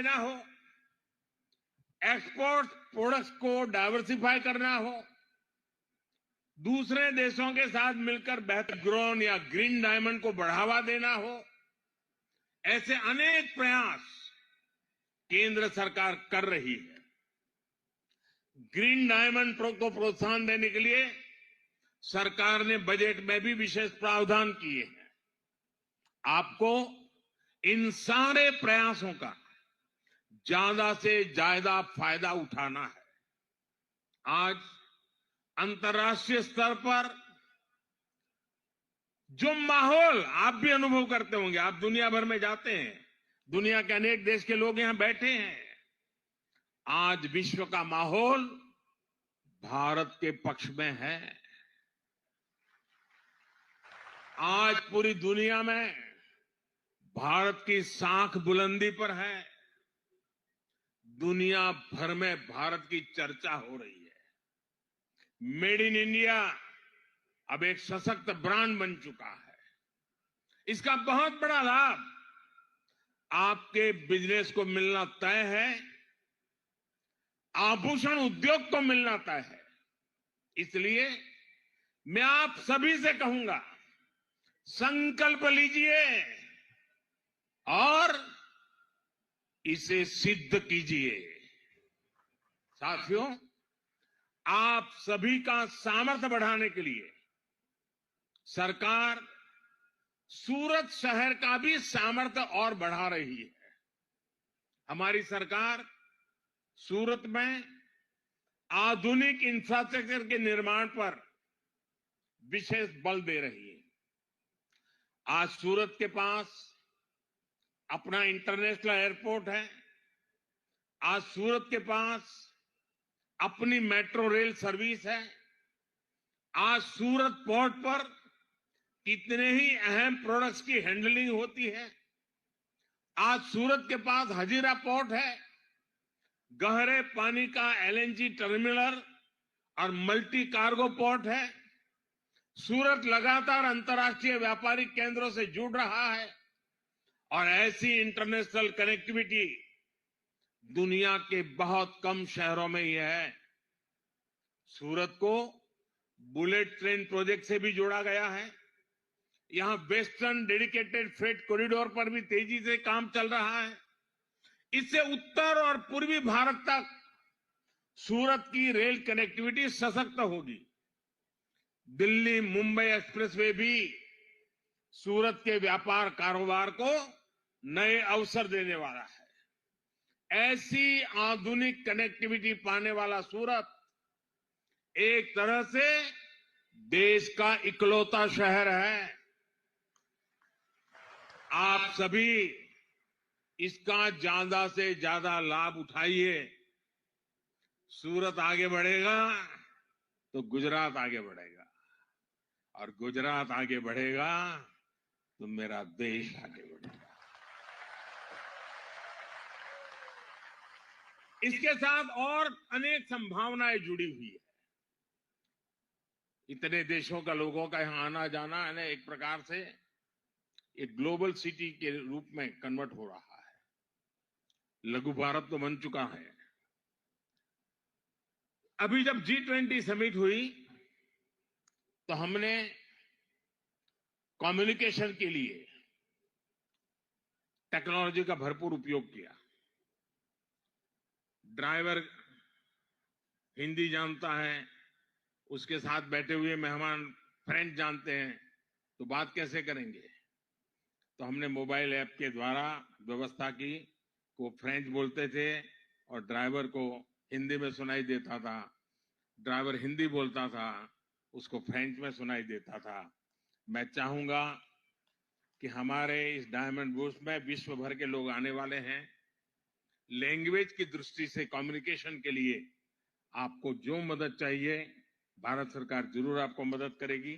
देना हो, export products को डाइवर्सिफाई करना हो, दूसरे देशों के साथ मिलकर बेहतर ग्रोन या ग्रीन डायमंड को बढ़ावा देना हो, ऐसे अनेक प्रयास केंद्र सरकार कर रही है। ग्रीन डायमंड को प्रोत्साहन देने के लिए सरकार ने बजट में भी विशेष प्रावधान किए हैं। आपको इन सारे प्रयासों का ज्यादा से ज्यादा फायदा उठाना है। आज अंतर्राष्ट्रीय स्तर पर जो माहौल आप भी अनुभव करते होंगे, आप दुनिया भर में जाते हैं, दुनिया के अनेक देश के लोग यहां बैठे हैं। आज विश्व का माहौल भारत के पक्ष में है। आज पूरी दुनिया में भारत की साख बुलंदी पर है। दुनिया भर में भारत की चर्चा हो रही है। मेड इन इंडिया अब एक सशक्त ब्रांड बन चुका है। इसका बहुत बड़ा लाभ आपके बिजनेस को मिलना तय है, आभूषण उद्योग को मिलना तय है। इसलिए मैं आप सभी से कहूंगा, संकल्प लीजिए और इसे सिद्ध कीजिए। साथियों, आप सभी का सामर्थ्य बढ़ाने के लिए सरकार सूरत शहर का भी सामर्थ्य और बढ़ा रही है। हमारी सरकार सूरत में आधुनिक इंफ्रास्ट्रक्चर के निर्माण पर विशेष बल दे रही है। आज सूरत के पास अपना इंटरनेशनल एयरपोर्ट है। आज सूरत के पास अपनी मेट्रो रेल सर्विस है। आज सूरत पोर्ट पर कितने ही अहम प्रोडक्ट्स की हैंडलिंग होती है। आज सूरत के पास हजीरा पोर्ट है, गहरे पानी का एलएनजी टर्मिनल और मल्टी कार्गो पोर्ट है। सूरत लगातार अंतर्राष्ट्रीय व्यापारिक केंद्रों से जुड़ रहा है और ऐसी इंटरनेशनल कनेक्टिविटी दुनिया के बहुत कम शहरों में ही है। सूरत को बुलेट ट्रेन प्रोजेक्ट से भी जोड़ा गया है। यहां वेस्टर्न डेडिकेटेड फ्रेट कॉरिडोर पर भी तेजी से काम चल रहा है। इससे उत्तर और पूर्वी भारत तक सूरत की रेल कनेक्टिविटी सशक्त होगी। दिल्ली मुंबई एक्सप्रेसवे भी सूरत के व्यापार कारोबार को नए अवसर देने वाला है। ऐसी आधुनिक कनेक्टिविटी पाने वाला सूरत एक तरह से देश का इकलौता शहर है। आप सभी इसका ज्यादा से ज्यादा लाभ उठाइए। सूरत आगे बढ़ेगा तो गुजरात आगे बढ़ेगा, और गुजरात आगे बढ़ेगा तो मेरा देश आगे बढ़ेगा। इसके साथ और अनेक संभावनाएं जुड़ी हुई है। इतने देशों का लोगों का यहां आना जाना है, एक प्रकार से एक ग्लोबल सिटी के रूप में कन्वर्ट हो रहा है। लघु भारत तो बन चुका है। अभी जब G20 समिट हुई तो हमने कम्युनिकेशन के लिए टेक्नोलॉजी का भरपूर उपयोग किया। ड्राइवर हिंदी जानता है, उसके साथ बैठे हुए मेहमान फ्रेंच जानते हैं, तो बात कैसे करेंगे? तो हमने मोबाइल ऐप के द्वारा व्यवस्था की। वो फ्रेंच बोलते थे और ड्राइवर को हिंदी में सुनाई देता था। ड्राइवर हिंदी बोलता था, उसको फ्रेंच में सुनाई देता था। मैं चाहूंगा कि हमारे इस डायमंड बूस्ट में विश्व भर के लोग आने वाले हैं। लैंग्वेज की दृष्टि से कम्युनिकेशन के लिए आपको जो मदद चाहिए, भारत सरकार जरूर आपको मदद करेगी।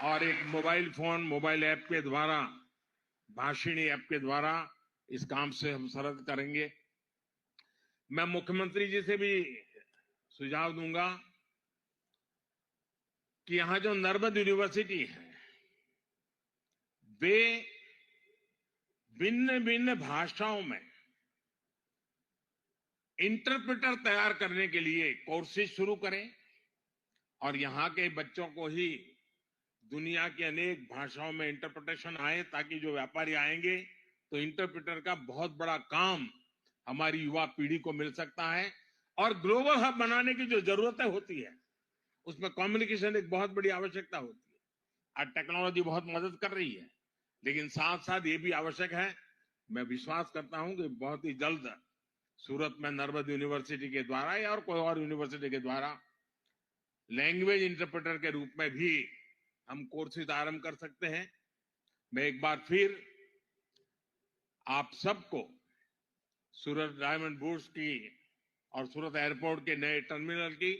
और एक मोबाइल फोन, मोबाइल ऐप के द्वारा, भाषिणी ऐप के द्वारा इस काम से हम सरल करेंगे। मैं मुख्यमंत्री जी से भी सुझाव दूंगा कि यहां जो नर्मद यूनिवर्सिटी है, वे भिन्न भिन्न भाषाओं में इंटरप्रेटर तैयार करने के लिए कोर्सेज शुरू करें और यहां के बच्चों को ही दुनिया की अनेक भाषाओं में इंटरप्रिटेशन आए, ताकि जो व्यापारी आएंगे तो इंटरप्रेटर का बहुत बड़ा काम हमारी युवा पीढ़ी को मिल सकता है। और ग्लोबल हब बनाने की जो जरूरतें होती है उसमें कम्युनिकेशन एक बहुत बड़ी आवश्यकता होती है। आज टेक्नोलॉजी बहुत मदद कर रही है, लेकिन साथ साथ ये भी आवश्यक है। मैं विश्वास करता हूं कि बहुत ही जल्द सूरत में नर्मद यूनिवर्सिटी के द्वारा या और कोई और यूनिवर्सिटी के द्वारा लैंग्वेज इंटरप्रेटर के रूप में भी हम कोर्सेज आरंभ कर सकते हैं। मैं एक बार फिर आप सबको सूरत डायमंड बुर्स की और सूरत एयरपोर्ट के नए टर्मिनल की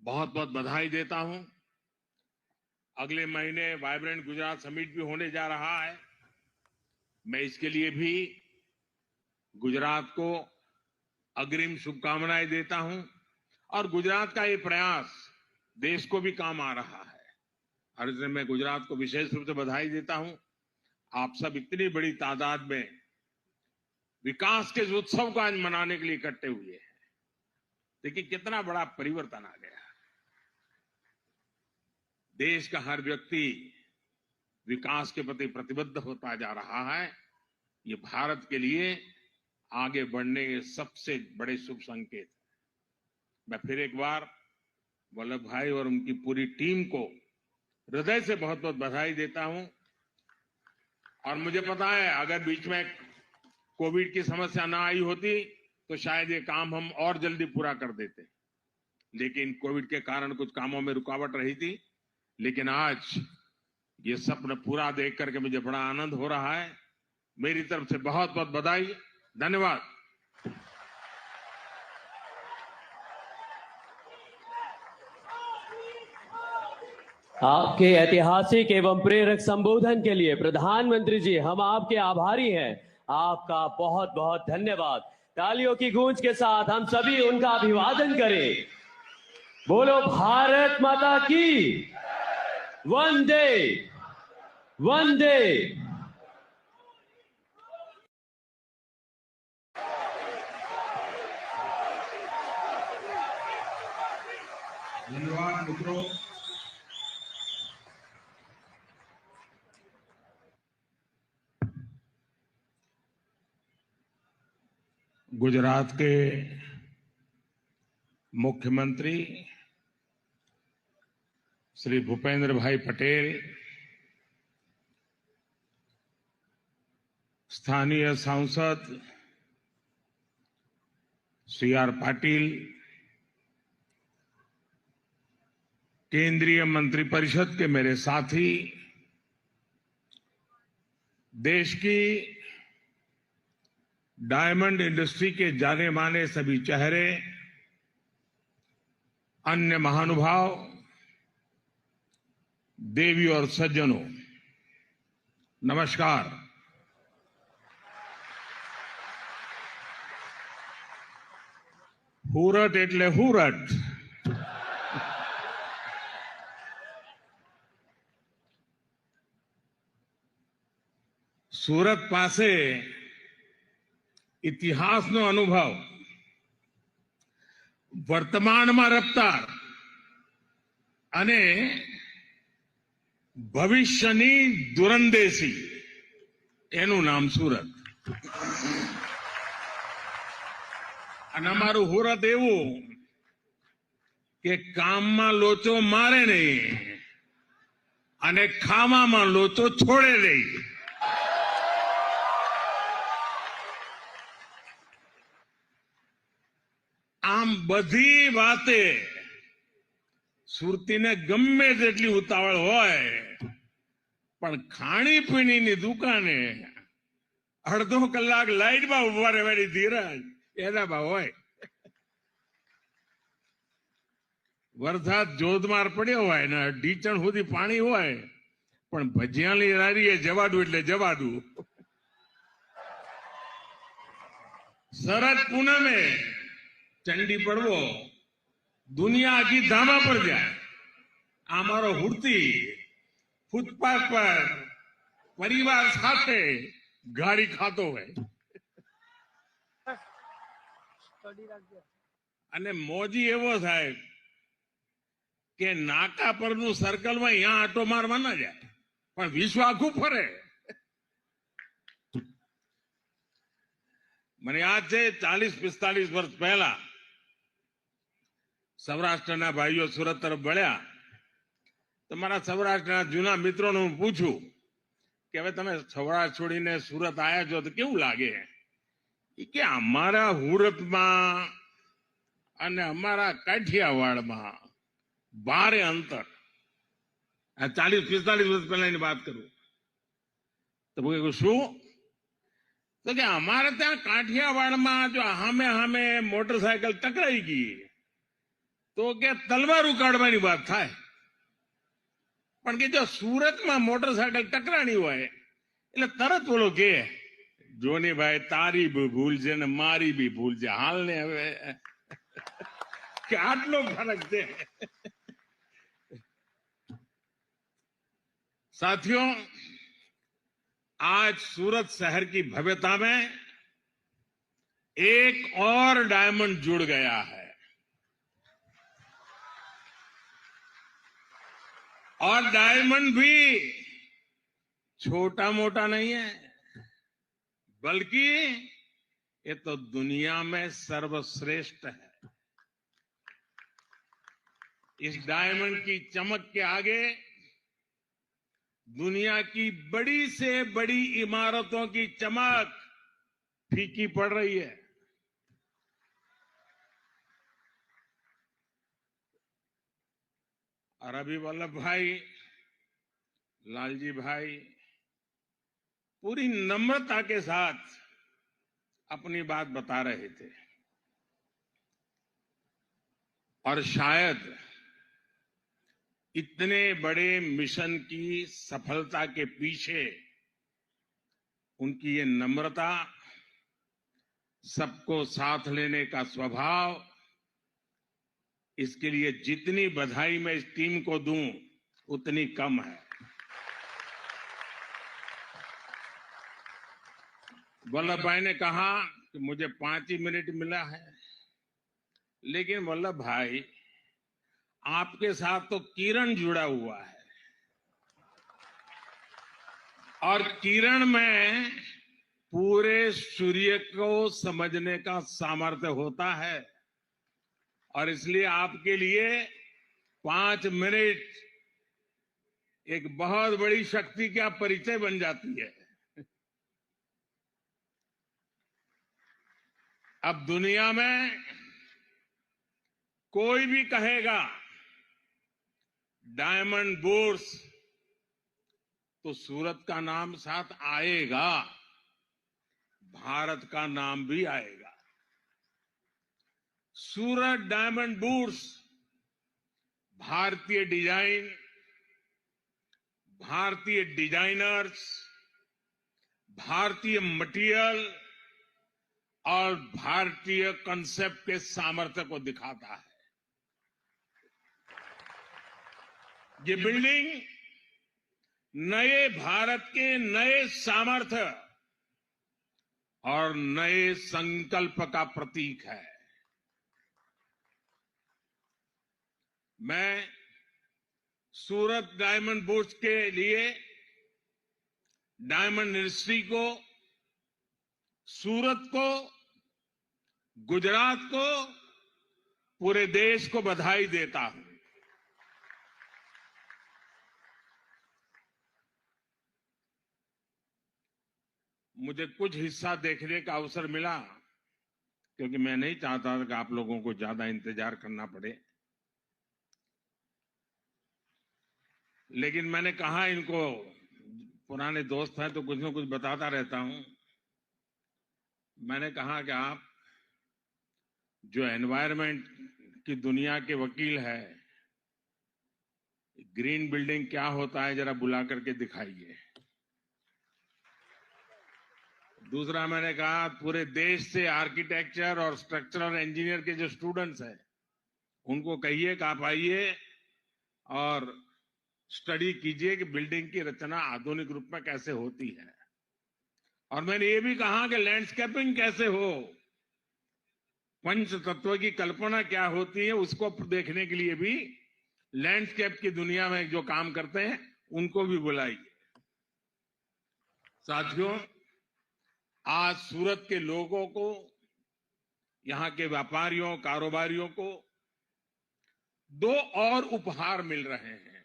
बहुत बहुत बधाई देता हूं। अगले महीने वाइब्रेंट गुजरात समिट भी होने जा रहा है। मैं इसके लिए भी गुजरात को अग्रिम शुभकामनाएं देता हूं और गुजरात का ये प्रयास देश को भी काम आ रहा है और इसलिए मैं गुजरात को विशेष रूप से बधाई देता हूं। आप सब इतनी बड़ी तादाद में विकास के इस उत्सव को आज मनाने के लिए इकट्ठे हुए हैं। देखिए कितना बड़ा परिवर्तन आ गया। देश का हर व्यक्ति विकास के प्रति प्रतिबद्ध होता जा रहा है। ये भारत के लिए आगे बढ़ने के सबसे बड़े शुभ संकेत है। मैं फिर एक बार वल्लभ भाई और उनकी पूरी टीम को हृदय से बहुत बहुत बधाई देता हूं। और मुझे पता है अगर बीच में कोविड की समस्या ना आई होती तो शायद ये काम हम और जल्दी पूरा कर देते, लेकिन कोविड के कारण कुछ कामों में रुकावट रही थी। लेकिन आज ये सपना पूरा देख करके मुझे बड़ा आनंद हो रहा है। मेरी तरफ से बहुत बहुत बधाई, धन्यवाद। आपके ऐतिहासिक एवं प्रेरक संबोधन के लिए प्रधानमंत्री जी हम आपके आभारी हैं। आपका बहुत बहुत धन्यवाद। तालियों की गूंज के साथ हम सभी उनका अभिवादन करें। बोलो भारत माता की वंदे वंदे। धन्यवाद मित्रों। गुजरात के मुख्यमंत्री श्री भूपेंद्र भाई पटेल, स्थानीय सांसद सी आर पाटिल, केंद्रीय मंत्रिपरिषद के मेरे साथी, देश की डायमंड इंडस्ट्री के जाने माने सभी चेहरे, अन्य महानुभाव, देवी और सज्जनों, नमस्कार। हुरट एटले हुरट। सूरत पासे इतिहासનો અનુભવ, વર્તમાનમાં રફતાર અને ભવિષ્યની દૂરંદેશી, એનું નામ સુરત। અને અમારું સુરત એવું કે કામમાં લોચો મારે નહીં અને ખાવામાં લોચો છોડે નહીં। આમ બધી વાતે સુરતીને ગમે તેટલી ઉતાવળ હોય પણ ખાણીપીણીની દુકાને અડધો કલાક લાઈટમાં ઉભા રહેવાની ધીરજ એનામાં હોય। વરસાદ જોધમાર પડ્યો હોય ને ઢીચણ સુધી પાણી હોય પણ ભજીયાની લારીએ જવાડું એટલે જવાડું। શરદ પૂનમે चंडी पड़वो दुनिया की धामा पर जाए। आमारो हुड़ती फुटपाथ पर परिवार साथे ગાડી ખાતો હોય અને મોજી એવો થાય કે નાકા પરનું સર્કલમાં અહીંયા આટો મારવા ના જાય પણ વિશ્વ આખું ફરે. મને યાદ છે 40-45 વર્ષ પહેલા સૌરાષ્ટ્રના ભાઈઓ સુરત તરફ વળ્યા તો મારા સૌરાષ્ટ્રના જૂના મિત્રોને હું પૂછું કે હવે તમે સૌરાષ્ટ્ર છોડીને સુરત આવ્યા છો તો કેવું લાગે? કે અમારા હુરતમાં અને અમારા કાઠિયાવાડમાં ભારે અંતર. આ 40-45 વર્ષ પહેલાની વાત કરું તો શું તો કે અમારે ત્યાં કાઠિયાવાડમાં જો હામે મોટરસાયકલ ટકરાઈ ગઈ તો કે તલવાર ઉકાળવાની વાત થાય, પણ કે જો સુરતમાં મોટરસાયકલ ટકરાણી હોય એટલે તરત બોલો કે જોની ભાઈ તારી બી ભૂલ છે ને મારી બી ભૂલ છે, હાલ ને હવે કે આટલો ફરક છે. साथियों, आज सूरत शहर की भव्यता में एक और डायमंड जुड़ गया है और डायमंड भी छोटा मोटा नहीं है बल्कि ये तो दुनिया में सर्वश्रेष्ठ है. इस डायमंड की चमक के आगे दुनिया की बड़ी से बड़ी इमारतों की चमक फीकी पड़ रही है. और अभी वल्लभ भाई, लालजी भाई पूरी नम्रता के साथ अपनी बात बता रहे थे और शायद इतने बड़े मिशन की सफलता के पीछे उनकी ये नम्रता, सबको साथ लेने का स्वभाव, इसके लिए जितनी बधाई मैं इस टीम को दूं उतनी कम है. वल्लभ भाई ने कहा कि मुझे 5 ही मिनट मिला है, लेकिन वल्लभ भाई आपके साथ तो किरण जुड़ा हुआ है और किरण में पूरे सूर्य को समझने का सामर्थ्य होता है और इसलिए आपके लिए 5 मिनट एक बहुत बड़ी शक्ति का परिचय बन जाती है. अब दुनिया में कोई भी कहेगा डायमंड बुर्स तो सूरत का नाम साथ आएगा, भारत का नाम भी आएगा. सूरत डायमंड बुर्स भारतीय डिजाइन, भारतीय डिजाइनर्स, भारतीय मटेरियल और भारतीय कंसेप्ट के सामर्थ्य को दिखाता है. ये बिल्डिंग नए भारत के नए सामर्थ्य और नए संकल्प का प्रतीक है. मैं सूरत डायमंड बुर्स के लिए डायमंड इंडस्ट्री को, सूरत को, गुजरात को, पूरे देश को बधाई देता हूं. मुझे कुछ हिस्सा देखने का अवसर मिला क्योंकि मैं नहीं चाहता था कि आप लोगों को ज्यादा इंतजार करना पड़े, लेकिन मैंने कहा इनको, पुराने दोस्त हैं तो कुछ न कुछ बताता रहता हूं. मैंने कहा कि आप जो एनवायरनमेंट की दुनिया के वकील है, ग्रीन बिल्डिंग क्या होता है जरा बुला करके दिखाइए. दूसरा मैंने कहा पूरे देश से आर्किटेक्चर और स्ट्रक्चरल इंजीनियर के जो स्टूडेंट्स हैं उनको कहिए कि आप आइए और स्टडी कीजिए कि बिल्डिंग की रचना आधुनिक रूप में कैसे होती है. और मैंने ये भी कहा कि लैंडस्केपिंग कैसे हो, पंच तत्व की कल्पना क्या होती है, उसको देखने के लिए भी लैंडस्केप की दुनिया में जो काम करते हैं उनको भी बुलाइए। साथियों, आज सूरत के लोगों को, यहां के व्यापारियों, कारोबारियों को 2 और उपहार मिल रहे हैं।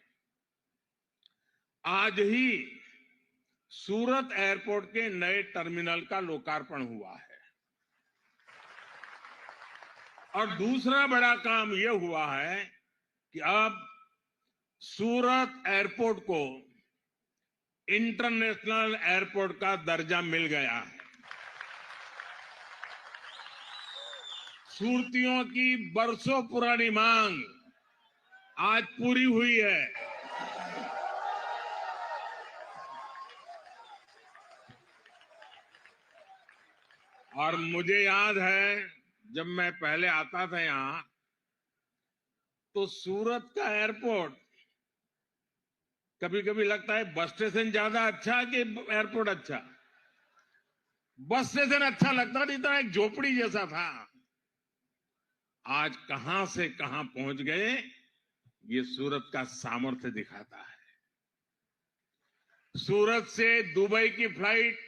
आज ही सूरत एयरपोर्ट के नए टर्मिनल का लोकार्पण हुआ है और दूसरा बड़ा काम यह हुआ है कि अब सूरत एयरपोर्ट को इंटरनेशनल एयरपोर्ट का दर्जा मिल गया है। सुरतियों की बरसों पुरानी मांग आज पूरी हुई है। और मुझे याद है जब मैं पहले आता था यहां, तो सूरत का एयरपोर्ट कभी कभी लगता है बस स्टेशन ज्यादा अच्छा कि एयरपोर्ट अच्छा। बस स्टेशन अच्छा लगता नहीं था, एक झोपड़ी जैसा था। आज कहां से कहां पहुंच गए, ये सूरत का सामर्थ्य दिखाता है। सूरत से दुबई की फ्लाइट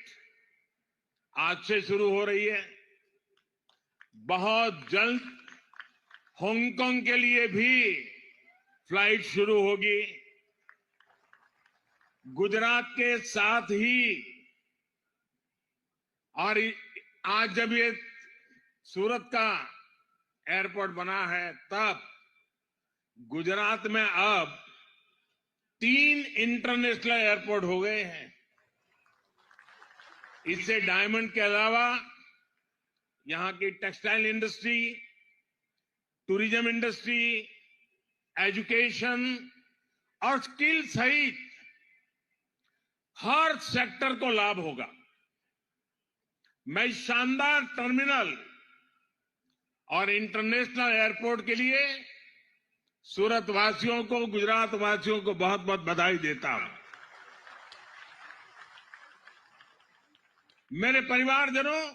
आज से शुरू हो रही है। बहुत जल्द हांगकांग के लिए भी फ्लाइट शुरू होगी। गुजरात के साथ ही, और आज जब ये सूरत का एयरपोर्ट बना है, तब गुजरात में अब 3 इंटरनेशनल एयरपोर्ट हो गए हैं। इससे डायमंड के अलावा यहां की textile industry, tourism industry, education और स्किल सहित हर सेक्टर को लाभ होगा। मैं इस शानदार टर्मिनल और इंटरनेशनल एयरपोर्ट के लिए सूरत वासियों को, गुजरात वासियों को बहुत बहुत बधाई देता हूं। मेरे परिवारजनों,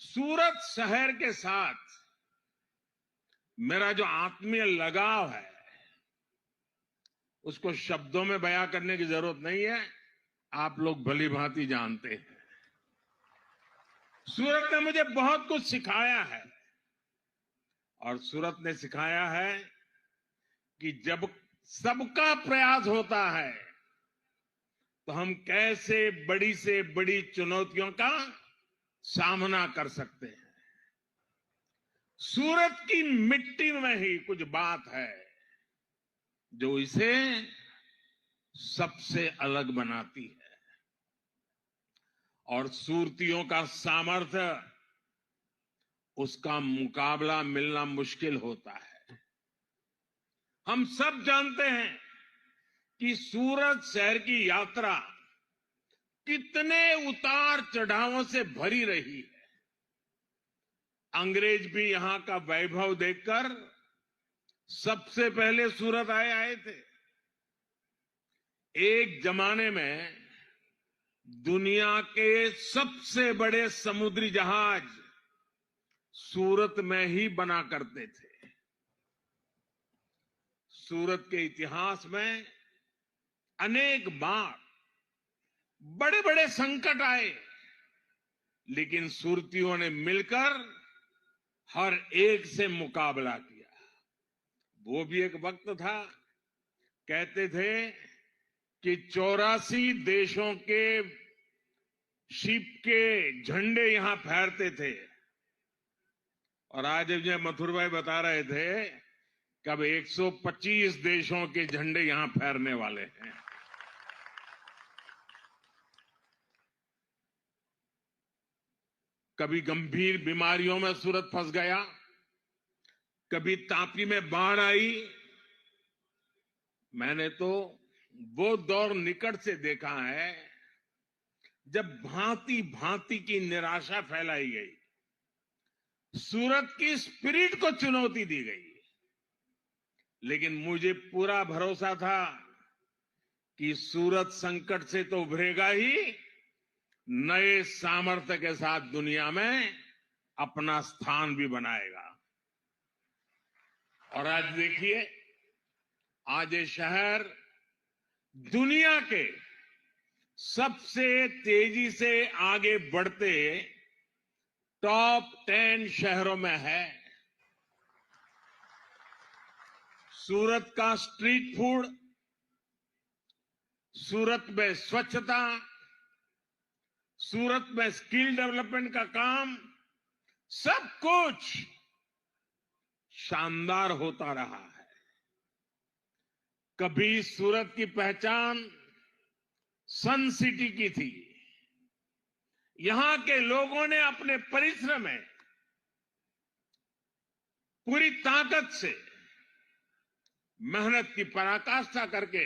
सूरत शहर के साथ मेरा जो आत्मीय लगाव है, उसको शब्दों में बयां करने की जरूरत नहीं है, आप लोग भली भांति जानते हैं। सूरत ने मुझे बहुत कुछ सिखाया है और सूरत ने सिखाया है कि जब सबका प्रयास होता है तो हम कैसे बड़ी से बड़ी चुनौतियों का सामना कर सकते हैं। सूरत की मिट्टी में ही कुछ बात है जो इसे सबसे अलग बनाती है, और सूरतियों का सामर्थ्य, उसका मुकाबला मिलना मुश्किल होता है। हम सब जानते हैं कि सूरत शहर की यात्रा कितने उतार चढ़ावों से भरी रही है। अंग्रेज भी यहां का वैभव देखकर सबसे पहले सूरत आए थे। एक जमाने में दुनिया के सबसे बड़े समुद्री जहाज सूरत में ही बना करते थे। सूरत के इतिहास में अनेक बार बड़े बड़े संकट आए, लेकिन सूरतियों ने मिलकर हर एक से मुकाबला किया। वो भी एक वक्त था, कहते थे कि 84 देशों के शिप के झंडे यहां फहरते थे, और आज मुझे मथुर भाई बता रहे थे कब 125 देशों के झंडे यहां फहरने वाले हैं। कभी गंभीर बीमारियों में सूरत फंस गया, कभी तापी में बाढ़ आई। मैंने तो वो दौर निकट से देखा है जब भांति भांति की निराशा फैलाई गई, सूरत की स्पिरिट को चुनौती दी गई। लेकिन मुझे पूरा भरोसा था कि सूरत संकट से तो उभरेगा ही, नए सामर्थ्य के साथ दुनिया में अपना स्थान भी बनाएगा। और आज देखिए, आज ये शहर दुनिया के सबसे तेजी से आगे बढ़ते टॉप 10 शहरों में है। सूरत का स्ट्रीट फूड, सूरत में स्वच्छता, सूरत में स्किल डेवलपमेंट का काम, सब कुछ शानदार होता रहा है। कभी सूरत की पहचान सन सिटी की थी। यहां के लोगों ने अपने परिश्रम में पूरी ताकत से मेहनत की पराकाष्ठा करके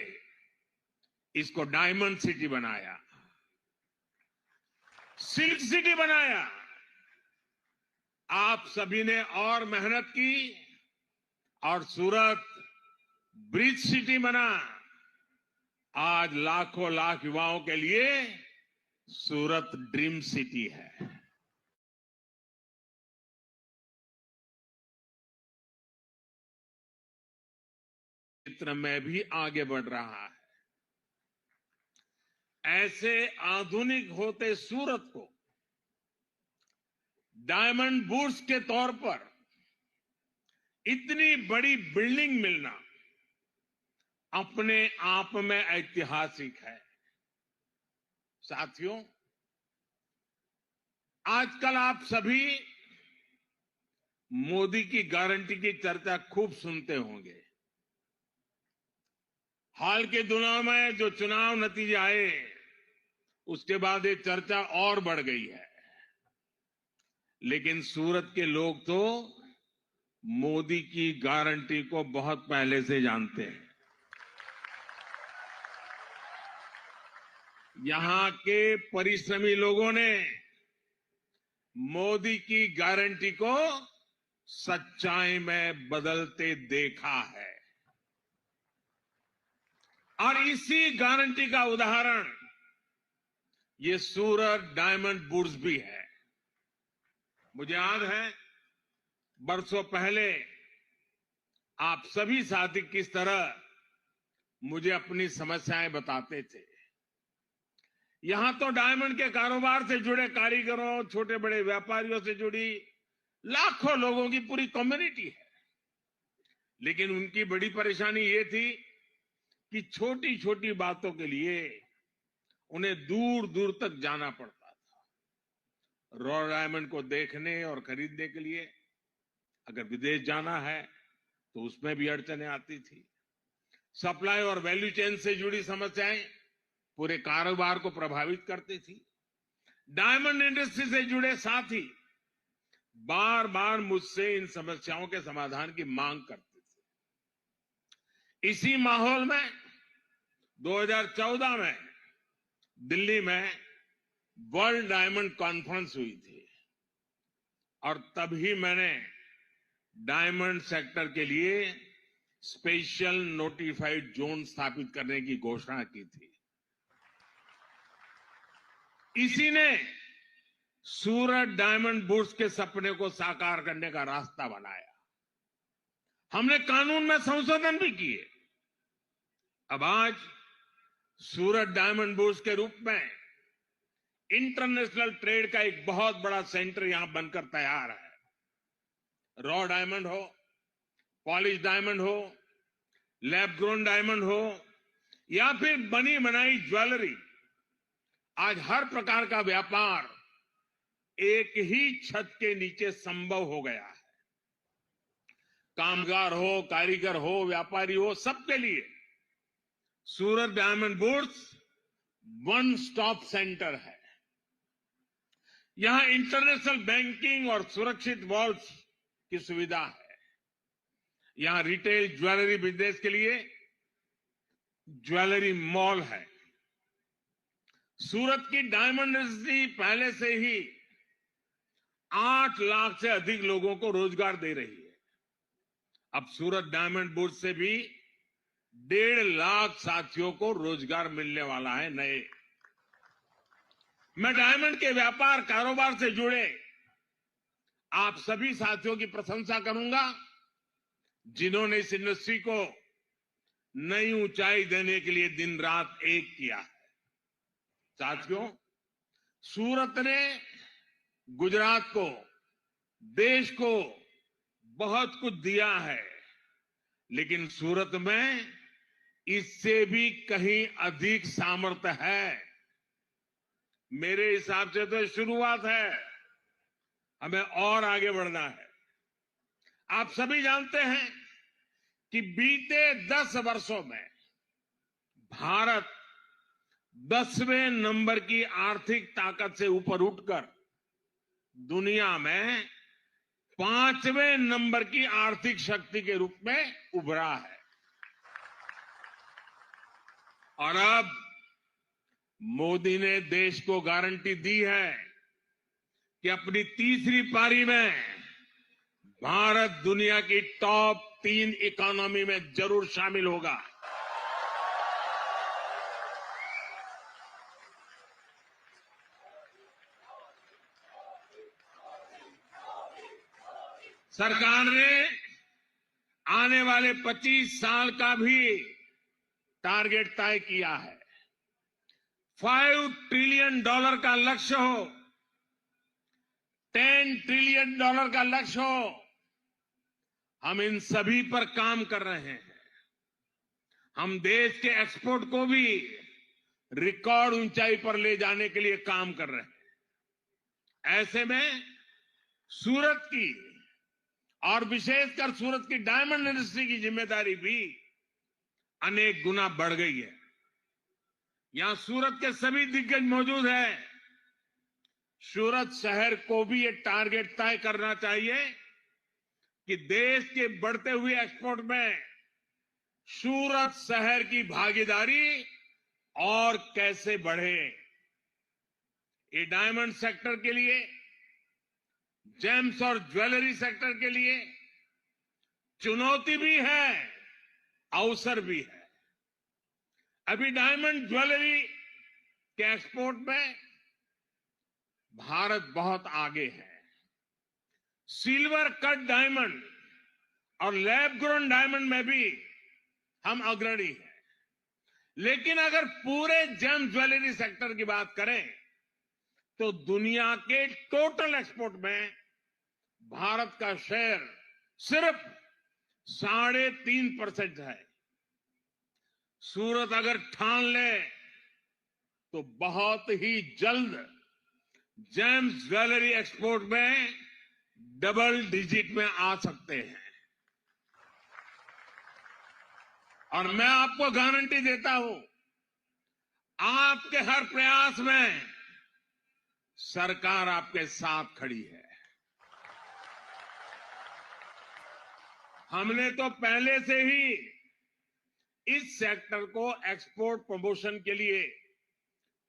इसको डायमंड सिटी बनाया, सिल्क सिटी बनाया। आप सभी ने और मेहनत की और सूरत ब्रिज सिटी बना। आज लाखों लाख युवाओं के लिए सूरत ड्रीम सिटी है। क्षेत्र में भी आगे बढ़ रहा है। ऐसे आधुनिक होते सूरत को डायमंड बुर्स के तौर पर इतनी बड़ी बिल्डिंग मिलना अपने आप में ऐतिहासिक है। साथियों, आजकल आप सभी मोदी की गारंटी की चर्चा खूब सुनते होंगे। हाल के दिनों में जो चुनाव नतीजे आए, उसके बाद ये चर्चा और बढ़ गई है। लेकिन सूरत के लोग तो मोदी की गारंटी को बहुत पहले से जानते हैं। यहां के परिश्रमी लोगों ने मोदी की गारंटी को सच्चाई में बदलते देखा है। और इसी गारंटी का उदाहरण ये सूरत डायमंड बुर्स भी है। मुझे याद है, बरसों पहले आप सभी साथी किस तरह मुझे अपनी समस्याएं बताते थे। यहां तो डायमंड के कारोबार से जुड़े कारीगरों, छोटे बड़े व्यापारियों से जुड़ी लाखों लोगों की पूरी कम्युनिटी है। लेकिन उनकी बड़ी परेशानी ये थी कि छोटी छोटी बातों के लिए उन्हें दूर दूर तक जाना पड़ता था। रॉ डायमंड को देखने और खरीदने के लिए अगर विदेश जाना है तो उसमें भी अड़चनें आती थी। सप्लाई और वैल्यू चेन से जुड़ी समस्याएं पूरे कारोबार को प्रभावित करती थी। डायमंड इंडस्ट्री से जुड़े साथी बार बार मुझसे इन समस्याओं के समाधान की मांग करते थे। इसी माहौल में 2014 में दिल्ली में वर्ल्ड डायमंड कॉन्फ्रेंस हुई थी और तभी मैंने डायमंड सेक्टर के लिए स्पेशल नोटिफाइड जोन स्थापित करने की घोषणा की थी। इसी ने सूरत डायमंड बुर्स के सपने को साकार करने का रास्ता बनाया। हमने कानून में संशोधन भी किए। अब आज सूरत डायमंड बुर्स के रूप में इंटरनेशनल ट्रेड का एक बहुत बड़ा सेंटर यहां बनकर तैयार है। रॉ डायमंड हो, पॉलिश डायमंड हो, लैब ग्रोन डायमंड हो या फिर बनी बनाई ज्वेलरी, आज हर प्रकार का व्यापार एक ही छत के नीचे संभव हो गया है। कामगार हो, कारीगर हो, व्यापारी हो, सबके लिए Surat diamond bourse one stop centre है। यहां इंटरनेशनल बैंकिंग और सुरक्षित वॉल्ट्स की सुविधा है। यहां रिटेल ज्वेलरी बिजनेस के लिए ज्वेलरी मॉल है। सूरत की डायमंड इंडस्ट्री पहले से ही 8 लाख से अधिक लोगों को रोजगार दे रही है। अब सूरत डायमंड बुर्स से भी 1.5 लाख साथियों को रोजगार मिलने वाला है नए। मैं डायमंड के व्यापार कारोबार से जुड़े आप सभी साथियों की प्रशंसा करूंगा, जिन्होंने इस इंडस्ट्री को नई ऊंचाई देने के लिए दिन रात एक किया है। साथियों, सूरत ने गुजरात को, देश को बहुत कुछ दिया है, लेकिन सूरत में इससे भी कहीं अधिक सामर्थ्य है। मेरे हिसाब से तो शुरुआत है, हमें और आगे बढ़ना है। आप सभी जानते हैं कि बीते 10 वर्षों में भारत 10वें नंबर की आर्थिक ताकत से ऊपर उठकर दुनिया में 5वें नंबर की आर्थिक शक्ति के रूप में उभरा है। और अब मोदी ने देश को गारंटी दी है कि अपनी तीसरी पारी में भारत दुनिया की टॉप 3 इकोनॉमी में जरूर शामिल होगा। सरकार ने आने वाले 25 साल का भी टारगेट तय किया है। $5 ट्रिलियन का लक्ष्य हो, $10 ट्रिलियन का लक्ष्य हो, हम इन सभी पर काम कर रहे हैं। हम देश के एक्सपोर्ट को भी रिकॉर्ड ऊंचाई पर ले जाने के लिए काम कर रहे हैं। ऐसे में सूरत की और विशेषकर सूरत की डायमंड इंडस्ट्री की जिम्मेदारी भी अनेक गुना बढ़ गई है। यहां सूरत के सभी दिग्गज मौजूद हैं। सूरत शहर को भी ये टारगेट तय करना चाहिए कि देश के बढ़ते हुए एक्सपोर्ट में सूरत शहर की भागीदारी और कैसे बढ़े। ये डायमंड सेक्टर के लिए, जेम्स और ज्वेलरी सेक्टर के लिए चुनौती भी है, अवसर भी है। अभी डायमंड ज्वेलरी के एक्सपोर्ट में भारत बहुत आगे है। सिल्वर कट डायमंड और लैब ग्रोन डायमंड में भी हम अग्रणी हैं। लेकिन अगर पूरे जेम ज्वेलरी सेक्टर की बात करें तो दुनिया के टोटल एक्सपोर्ट में भारत का शेयर सिर्फ 3.5% है। सूरत अगर ठान ले तो बहुत ही जल्द जेम्स ज्वेलरी एक्सपोर्ट में डबल डिजिट में आ सकते हैं। और मैं आपको गारंटी देता हूं, आपके हर प्रयास में सरकार आपके साथ खड़ी है। हमने तो पहले से ही इस सेक्टर को एक्सपोर्ट प्रमोशन के लिए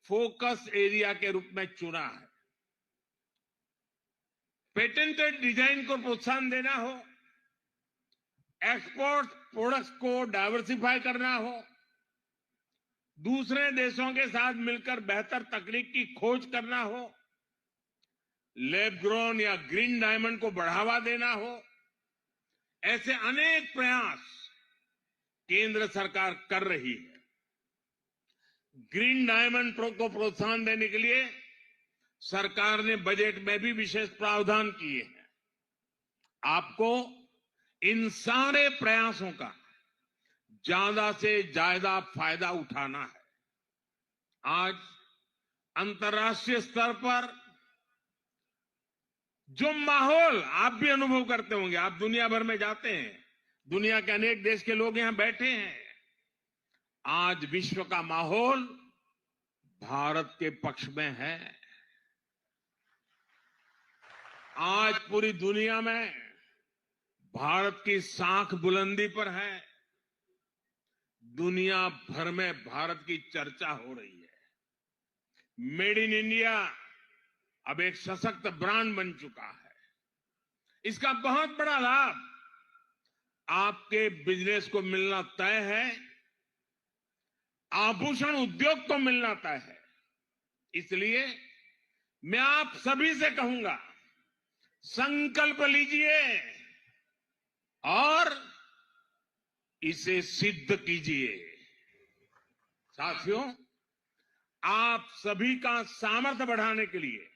फोकस एरिया के रूप में चुना है। पेटेंटेड डिजाइन को प्रोत्साहन देना हो, एक्सपोर्ट प्रोडक्ट्स को डाइवर्सिफाई करना हो, दूसरे देशों के साथ मिलकर बेहतर तकनीक की खोज करना हो, लैब ग्रोन या ग्रीन डायमंड को बढ़ावा देना हो, ऐसे अनेक प्रयास केंद्र सरकार कर रही है। ग्रीन डायमंड को प्रोत्साहन देने के लिए सरकार ने बजट में भी विशेष प्रावधान किए हैं। आपको इन सारे प्रयासों का ज्यादा से ज्यादा फायदा उठाना है। आज अंतर्राष्ट्रीय स्तर पर जो माहौल आप भी अनुभव करते होंगे, आप दुनिया भर में जाते हैं, दुनिया के अनेक देश के लोग यहां बैठे हैं। आज विश्व का माहौल भारत के पक्ष में है। आज पूरी दुनिया में भारत की साख बुलंदी पर है। दुनिया भर में भारत की चर्चा हो रही है। मेड इन इंडिया अब एक सशक्त ब्रांड बन चुका है। इसका बहुत बड़ा लाभ आपके बिजनेस को मिलना तय है, आभूषण उद्योग को मिलना तय है। इसलिए मैं आप सभी से कहूंगा, संकल्प लीजिए और इसे सिद्ध कीजिए। साथियों, आप सभी का सामर्थ्य बढ़ाने के लिए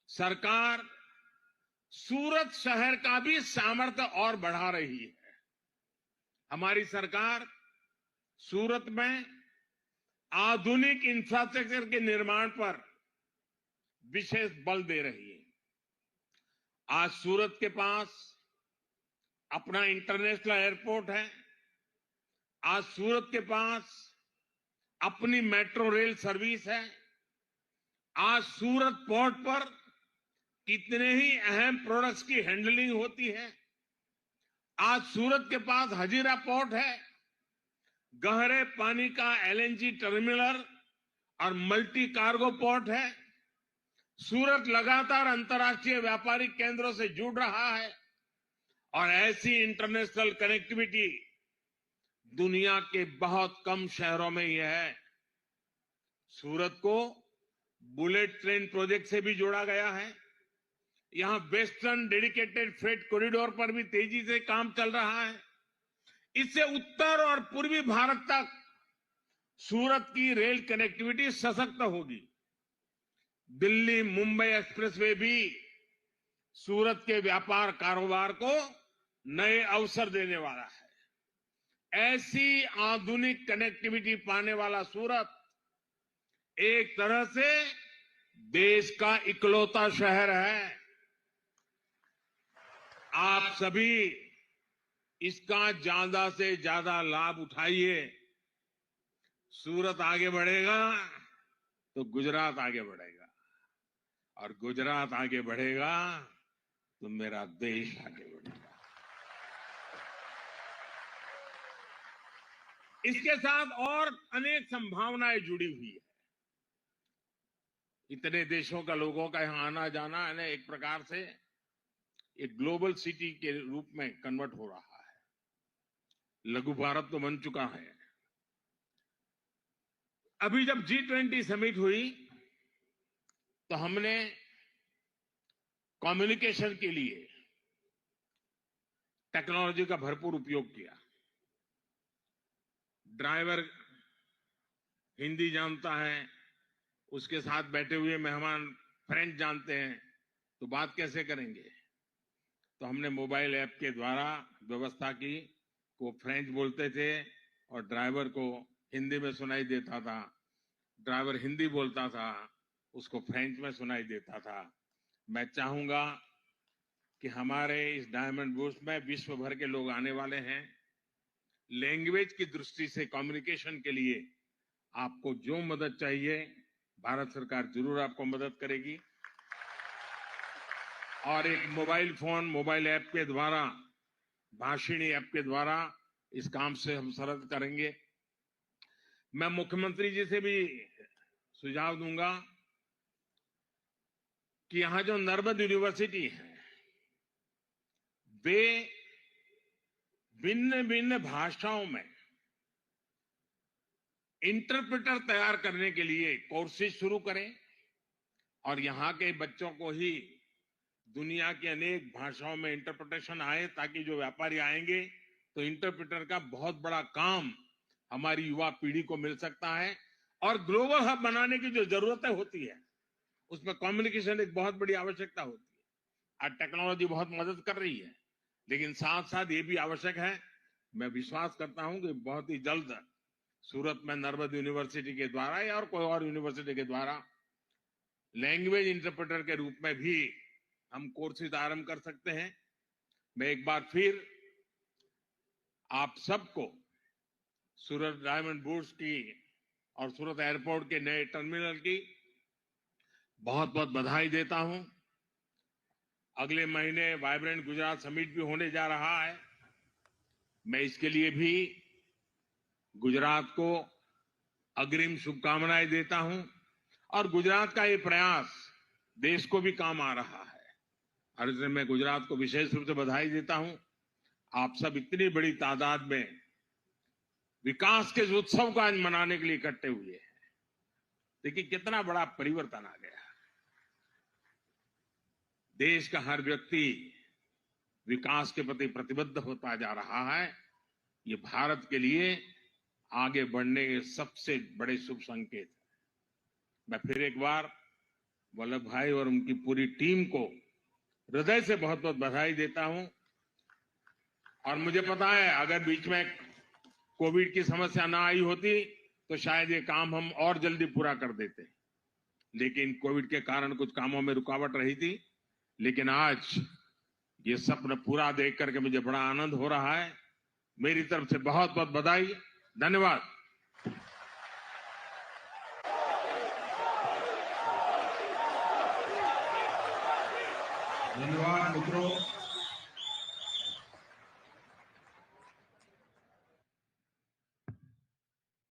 सरकार सूरत शहर का भी सामर्थ्य और बढ़ा रही है। हमारी सरकार सूरत में आधुनिक इंफ्रास्ट्रक्चर के निर्माण पर विशेष बल दे रही है। आज सूरत के पास अपना इंटरनेशनल एयरपोर्ट है। आज सूरत के पास अपनी मेट्रो रेल सर्विस है। आज सूरत पोर्ट पर कितने ही अहम प्रोडक्ट्स की हैंडलिंग होती है। आज सूरत के पास हजीरा पोर्ट है, गहरे पानी का एलएनजी टर्मिनल और मल्टी कार्गो पोर्ट है। सूरत लगातार अंतर्राष्ट्रीय व्यापारिक केंद्रों से जुड़ रहा है और ऐसी इंटरनेशनल कनेक्टिविटी दुनिया के बहुत कम शहरों में ही है। सूरत को बुलेट ट्रेन प्रोजेक्ट से भी जोड़ा गया है। यहां वेस्टर्न डेडिकेटेड फ्रेट कॉरिडोर पर भी तेजी से काम चल रहा है। इससे उत्तर और पूर्वी भारत तक सूरत की रेल कनेक्टिविटी सशक्त होगी। दिल्ली मुंबई एक्सप्रेसवे भी सूरत के व्यापार कारोबार को नए अवसर देने वाला है। ऐसी आधुनिक कनेक्टिविटी पाने वाला सूरत एक तरह से देश का इकलौता शहर है। आप सभी इसका ज्यादा से ज्यादा लाभ उठाइए। सूरत आगे बढ़ेगा तो गुजरात आगे बढ़ेगा और गुजरात आगे बढ़ेगा तो मेरा देश आगे बढ़ेगा। इसके साथ और अनेक संभावनाएं जुड़ी हुई है। इतने देशों का लोगों का यहां आना जाना है, एक प्रकार से एक ग्लोबल सिटी के रूप में कन्वर्ट हो रहा है। लघु भारत तो बन चुका है। अभी जब G20 समिट हुई तो हमने कम्युनिकेशन के लिए टेक्नोलॉजी का भरपूर उपयोग किया। ड्राइवर हिंदी जानता है, उसके साथ बैठे हुए मेहमान फ्रेंच जानते हैं, तो बात कैसे करेंगे? तो हमने मोबाइल ऐप के द्वारा व्यवस्था की। वो फ्रेंच बोलते थे और ड्राइवर को हिंदी में सुनाई देता था। ड्राइवर हिंदी बोलता था, उसको फ्रेंच में सुनाई देता था। मैं चाहूंगा कि हमारे इस डायमंड बुर्स में विश्व भर के लोग आने वाले हैं। लैंग्वेज की दृष्टि से कम्युनिकेशन के लिए आपको जो मदद चाहिए, भारत सरकार जरूर आपको मदद करेगी। और एक मोबाइल फोन, मोबाइल ऐप के द्वारा, भाषिणी ऐप के द्वारा इस काम से हम सरल करेंगे। मैं मुख्यमंत्री जी से भी सुझाव दूंगा कि यहां जो नर्मद यूनिवर्सिटी है, वे भिन्न भिन्न भाषाओं में इंटरप्रेटर तैयार करने के लिए कोर्सेज शुरू करें और यहां के बच्चों को ही दुनिया की अनेक भाषाओं में इंटरप्रिटेशन आए, ताकि जो व्यापारी आएंगे तो इंटरप्रेटर का बहुत बड़ा काम हमारी युवा पीढ़ी को मिल सकता है। और ग्लोबल हब बनाने की जो जरूरतें होती है, उसमें कम्युनिकेशन एक बहुत बड़ी आवश्यकता होती है। आज टेक्नोलॉजी बहुत मदद कर रही है, लेकिन साथ साथ ये भी आवश्यक है। मैं विश्वास करता हूं कि बहुत ही जल्द सूरत में नर्मद यूनिवर्सिटी के द्वारा या और कोई और यूनिवर्सिटी के द्वारा लैंग्वेज इंटरप्रेटर के रूप में भी हम कोर्सेज आरंभ कर सकते हैं। मैं एक बार फिर आप सबको सूरत डायमंड बुर्स की और सूरत एयरपोर्ट के नए टर्मिनल की बहुत बहुत बधाई देता हूं। अगले महीने वाइब्रेंट गुजरात समिट भी होने जा रहा है। मैं इसके लिए भी गुजरात को अग्रिम शुभकामनाएं देता हूं और गुजरात का ये प्रयास देश को भी काम आ रहा है और इसलिए मैं गुजरात को विशेष रूप से बधाई देता हूं। आप सब इतनी बड़ी तादाद में विकास के उत्सव को आज मनाने के लिए इकट्ठे हुए हैं। देखिए कितना बड़ा परिवर्तन आ गया। देश का हर व्यक्ति विकास के प्रति प्रतिबद्ध होता जा रहा है। ये भारत के लिए आगे बढ़ने के सबसे बड़े शुभ संकेत है। मैं फिर एक बार वल्लभ भाई और उनकी पूरी टीम को हृदय से बहुत बहुत बधाई देता हूं। और मुझे पता है अगर बीच में कोविड की समस्या ना आई होती तो शायद ये काम हम और जल्दी पूरा कर देते, लेकिन कोविड के कारण कुछ कामों में रुकावट रही थी। लेकिन आज ये सपना पूरा देख करके मुझे बड़ा आनंद हो रहा है। मेरी तरफ से बहुत बहुत बधाई, धन्यवाद। धन्यवाद मित्रों।